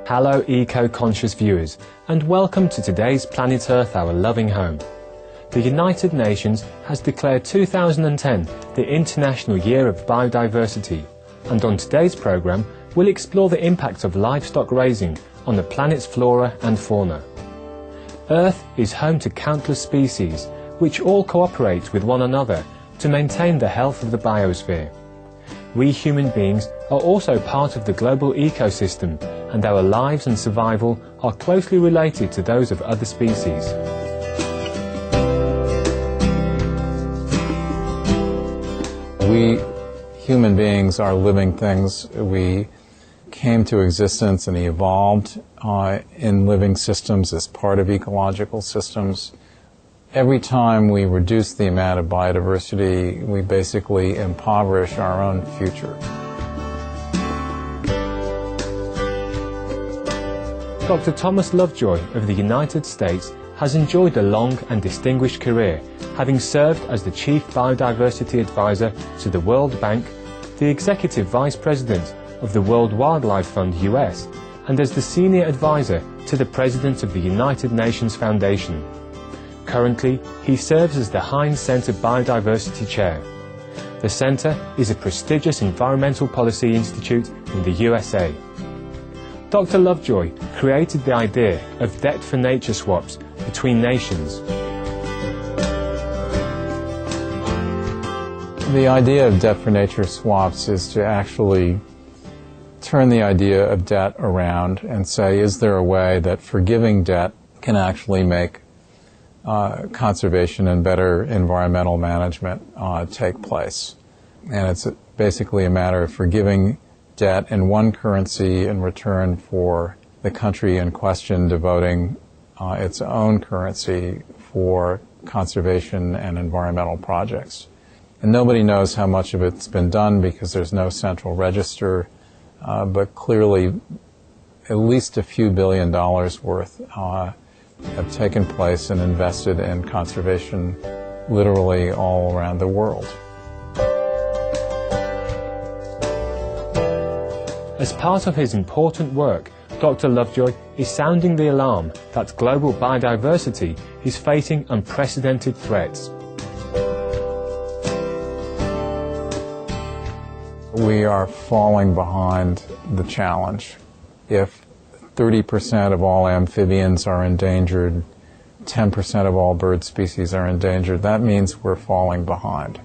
Hello eco-conscious viewers, and welcome to today's Planet Earth, Our Loving Home. The United Nations has declared 2010 the International Year of Biodiversity, and on today's programme we'll explore the impact of livestock raising on the planet's flora and fauna. Earth is home to countless species, which all cooperate with one another to maintain the health of the biosphere. We human beings are also part of the global ecosystem, and our lives and survival are closely related to those of other species. We human beings are living things. We came to existence and evolved in living systems as part of ecological systems. Every time we reduce the amount of biodiversity, we basically impoverish our own future. Dr. Thomas Lovejoy of the United States has enjoyed a long and distinguished career, having served as the Chief Biodiversity Advisor to the World Bank, the Executive Vice President of the World Wildlife Fund US, and as the Senior Advisor to the President of the United Nations Foundation. Currently, he serves as the Heinz Center Biodiversity Chair. The center is a prestigious environmental policy institute in the USA. Dr. Lovejoy created the idea of debt for nature swaps between nations. The idea of debt for nature swaps is to actually turn the idea of debt around and say, is there a way that forgiving debt can actually make conservation and better environmental management take place? And it's basically a matter of forgiving debt in one currency in return for the country in question devoting its own currency for conservation and environmental projects. And nobody knows how much of it's been done because there's no central register, but clearly at least a few $billion worth have taken place and invested in conservation literally all around the world. As part of his important work, Dr. Lovejoy is sounding the alarm that global biodiversity is facing unprecedented threats. We are falling behind the challenge. If 30% of all amphibians are endangered, 10% of all bird species are endangered, that means we're falling behind.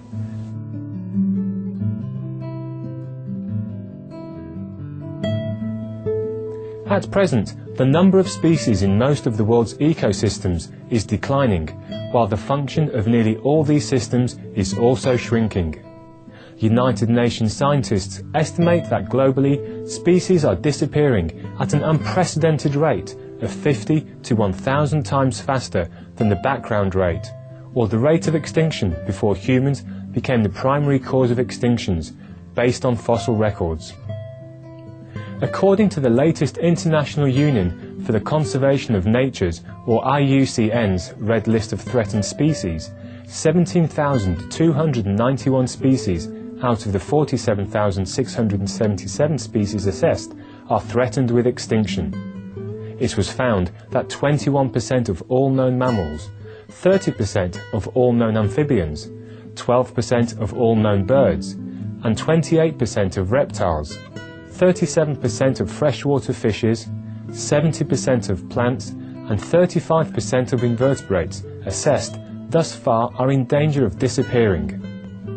At present, the number of species in most of the world's ecosystems is declining, while the function of nearly all these systems is also shrinking. United Nations scientists estimate that globally, species are disappearing at an unprecedented rate of 50 to 1,000 times faster than the background rate, or the rate of extinction before humans became the primary cause of extinctions, based on fossil records. According to the latest International Union for the Conservation of Nature's, or IUCN's, Red List of Threatened Species, 17,291 species out of the 47,677 species assessed are threatened with extinction. It was found that 21% of all known mammals, 30% of all known amphibians, 12% of all known birds, and 28% of reptiles, 37% of freshwater fishes, 70% of plants, and 35% of invertebrates assessed thus far are in danger of disappearing.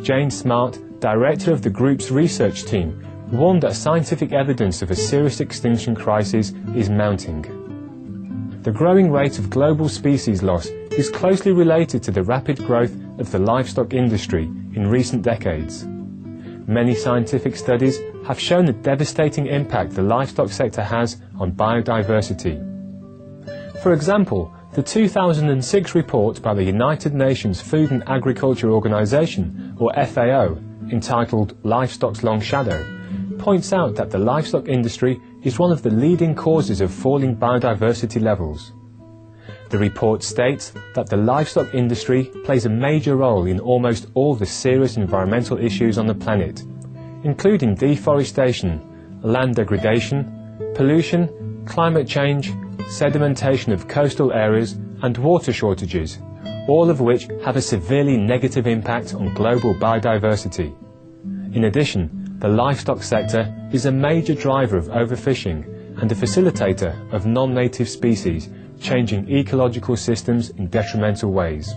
Jane Smart, director of the group's research team, warned that scientific evidence of a serious extinction crisis is mounting. The growing rate of global species loss is closely related to the rapid growth of the livestock industry in recent decades. Many scientific studies have shown the devastating impact the livestock sector has on biodiversity. For example, the 2006 report by the United Nations Food and Agriculture Organization, or FAO, entitled Livestock's Long Shadow, points out that the livestock industry is one of the leading causes of falling biodiversity levels. The report states that the livestock industry plays a major role in almost all the serious environmental issues on the planet, including deforestation, land degradation, pollution, climate change, sedimentation of coastal areas and water shortages, all of which have a severely negative impact on global biodiversity. In addition, the livestock sector is a major driver of overfishing and a facilitator of non-native species changing ecological systems in detrimental ways.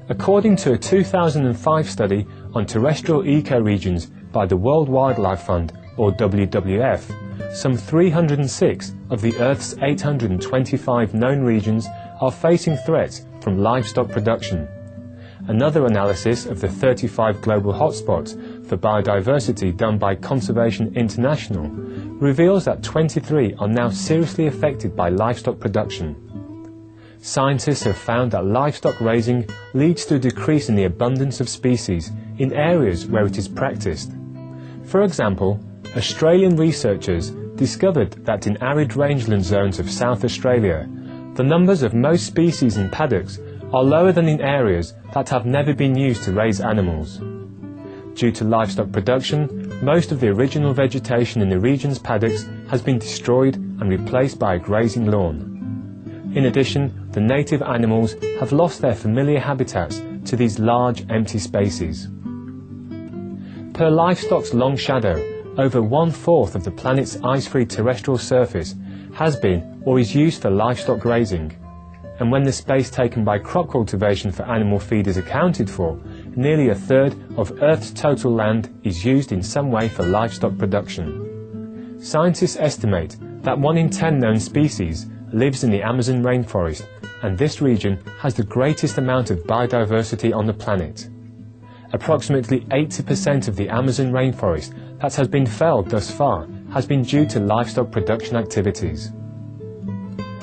According to a 2005 study on terrestrial ecoregions by the World Wildlife Fund, or WWF, some 306 of the Earth's 825 known regions are facing threats from livestock production. Another analysis of the 35 global hotspots for biodiversity done by Conservation International reveals that 23 are now seriously affected by livestock production. Scientists have found that livestock raising leads to a decrease in the abundance of species in areas where it is practiced. For example, Australian researchers discovered that in arid rangeland zones of South Australia, the numbers of most species in paddocks are lower than in areas that have never been used to raise animals. Due to livestock production, most of the original vegetation in the region's paddocks has been destroyed and replaced by a grazing lawn. In addition, the native animals have lost their familiar habitats to these large empty spaces. Per livestock's long shadow, over 1/4 of the planet's ice-free terrestrial surface has been or is used for livestock grazing, and when the space taken by crop cultivation for animal feed is accounted for, nearly 1/3 of Earth's total land is used in some way for livestock production. Scientists estimate that 1 in 10 known species lives in the Amazon rainforest, and this region has the greatest amount of biodiversity on the planet. Approximately 80% of the Amazon rainforest that has been felled thus far has been due to livestock production activities.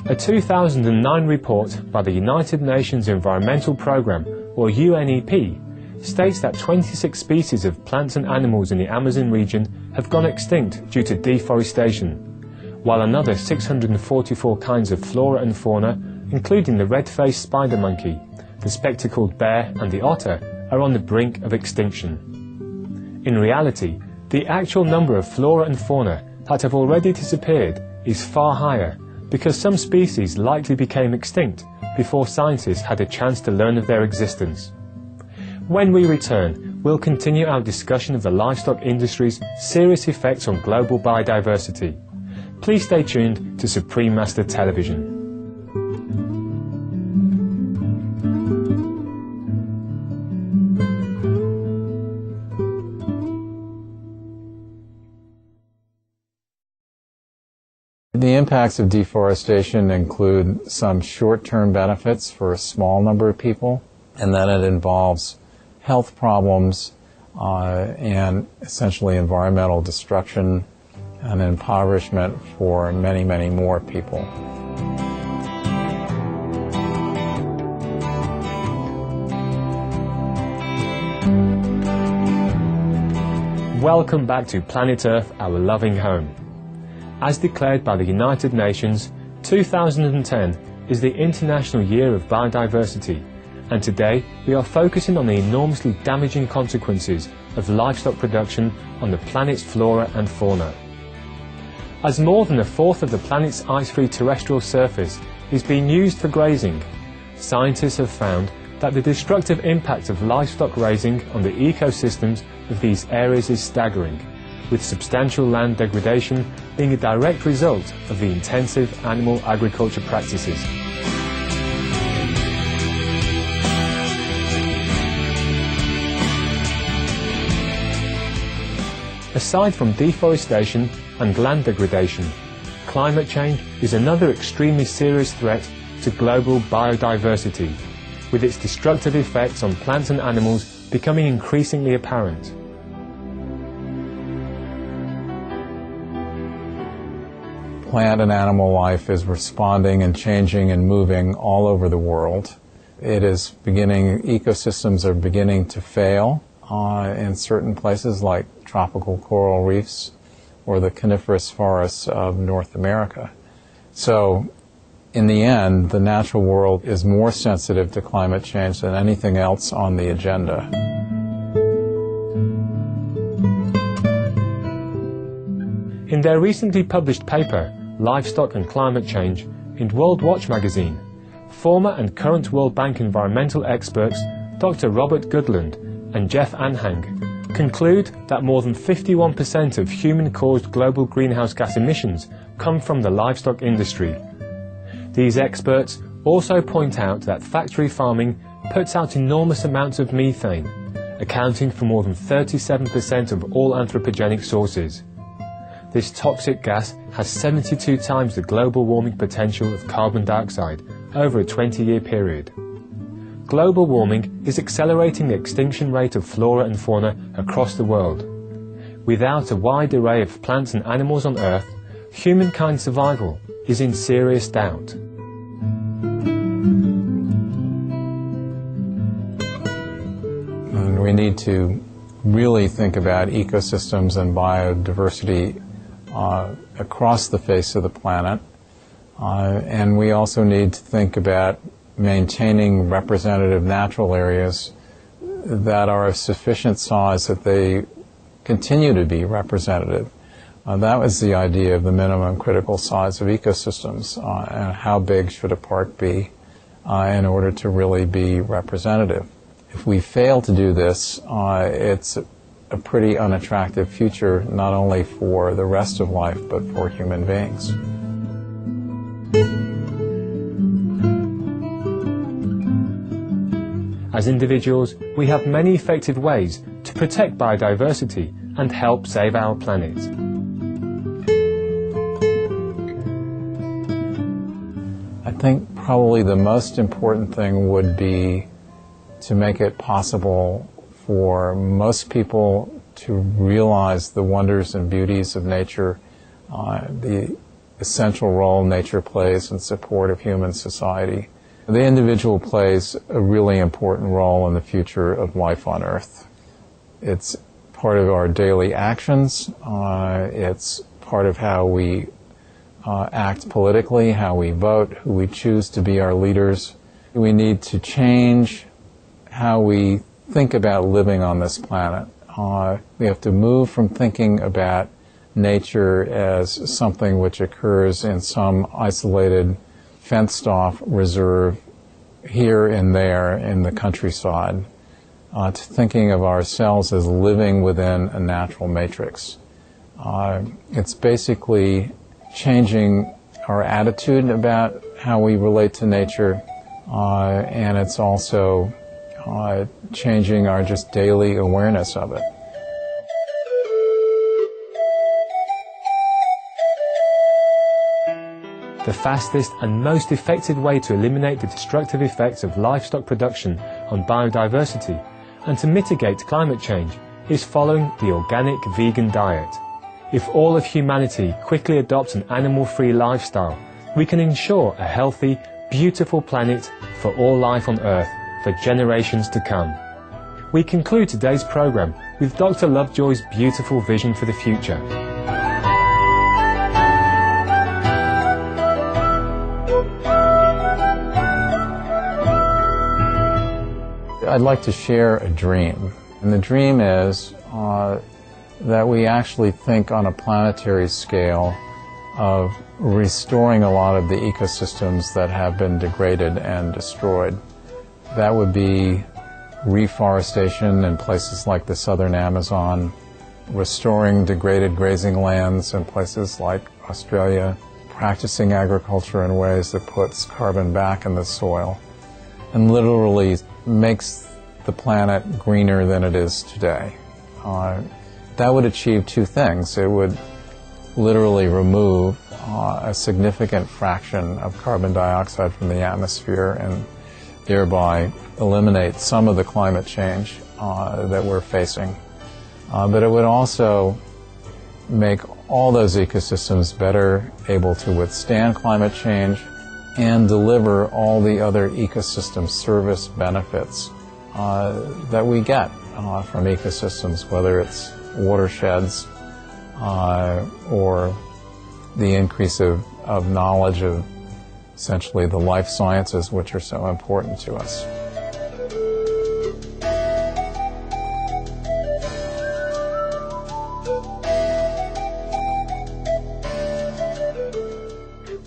A 2009 report by the United Nations Environmental Programme, or UNEP, states that 26 species of plants and animals in the Amazon region have gone extinct due to deforestation, while another 644 kinds of flora and fauna, including the red-faced spider monkey, the spectacled bear and the otter, are on the brink of extinction. In reality, the actual number of flora and fauna that have already disappeared is far higher, because some species likely became extinct before scientists had a chance to learn of their existence. When we return, we'll continue our discussion of the livestock industry's serious effects on global biodiversity. Please stay tuned to Supreme Master Television. The impacts of deforestation include some short-term benefits for a small number of people, and then it involves health problems and essentially environmental destruction and impoverishment for many, many more people. Welcome back to Planet Earth, our loving home. As declared by the United Nations, 2010 is the International Year of Biodiversity, and today we are focusing on the enormously damaging consequences of livestock production on the planet's flora and fauna. As more than 1/4 of the planet's ice-free terrestrial surface is being used for grazing, scientists have found that the destructive impact of livestock raising on the ecosystems of these areas is staggering, with substantial land degradation being a direct result of the intensive animal agriculture practices. Aside from deforestation and land degradation, climate change is another extremely serious threat to global biodiversity, with its destructive effects on plants and animals becoming increasingly apparent. Plant and animal life is responding and changing and moving all over the world. Ecosystems are beginning to fail in certain places like tropical coral reefs or the coniferous forests of North America. So, in the end, the natural world is more sensitive to climate change than anything else on the agenda. In their recently published paper, Livestock and Climate Change in World Watch magazine, former and current World Bank environmental experts Dr. Robert Goodland and Jeff Anhang conclude that more than 51% of human-caused global greenhouse gas emissions come from the livestock industry. These experts also point out that factory farming puts out enormous amounts of methane, accounting for more than 37% of all anthropogenic sources. This toxic gas has 72 times the global warming potential of carbon dioxide over a 20-year period. Global warming is accelerating the extinction rate of flora and fauna across the world. Without a wide array of plants and animals on Earth, humankind's survival is in serious doubt. And we need to really think about ecosystems and biodiversity across the face of the planet. And we also need to think about maintaining representative natural areas that are of sufficient size that they continue to be representative. That was the idea of the minimum critical size of ecosystems, and how big should a park be in order to really be representative. If we fail to do this, it's a pretty unattractive future, not only for the rest of life, but for human beings. As individuals, we have many effective ways to protect biodiversity and help save our planet. I think probably the most important thing would be to make it possible for most people to realize the wonders and beauties of nature, the essential role nature plays in support of human society. The individual plays a really important role in the future of life on Earth. It's part of our daily actions. It's part of how we act politically, how we vote, who we choose to be our leaders. We need to change how we think about living on this planet. We have to move from thinking about nature as something which occurs in some isolated, fenced-off reserve here and there in the countryside, to thinking of ourselves as living within a natural matrix. It's basically changing our attitude about how we relate to nature, and it's also changing our just daily awareness of it. The fastest and most effective way to eliminate the destructive effects of livestock production on biodiversity and to mitigate climate change is following the organic vegan diet. If all of humanity quickly adopts an animal-free lifestyle, we can ensure a healthy, beautiful planet for all life on Earth for generations to come. We conclude today's program with Dr. Lovejoy's beautiful vision for the future. I'd like to share a dream. And the dream is that we actually think on a planetary scale of restoring a lot of the ecosystems that have been degraded and destroyed. That would be reforestation in places like the southern Amazon, restoring degraded grazing lands in places like Australia, practicing agriculture in ways that puts carbon back in the soil, and literally makes the planet greener than it is today. That would achieve two things. It would literally remove a significant fraction of carbon dioxide from the atmosphere and thereby eliminate some of the climate change that we're facing. But it would also make all those ecosystems better able to withstand climate change and deliver all the other ecosystem service benefits that we get from ecosystems, whether it's watersheds or the increase of knowledge of essentially the life sciences, which are so important to us.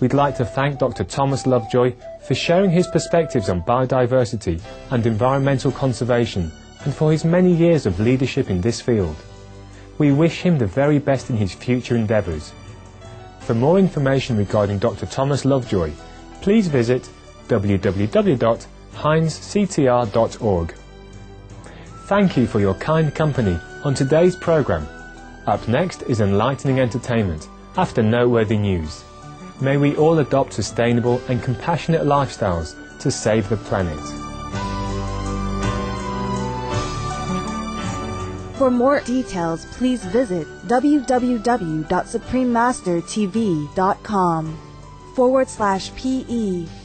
we'd like to thank Dr. Thomas Lovejoy for sharing his perspectives on biodiversity and environmental conservation, and for his many years of leadership in this field. We wish him the very best in his future endeavours. For more information regarding Dr. Thomas Lovejoy, please visit www.heinzctr.org. Thank you for your kind company on today's programme. Up next is enlightening entertainment after noteworthy news. May we all adopt sustainable and compassionate lifestyles to save the planet. For more details, please visit www.suprememastertv.com/PE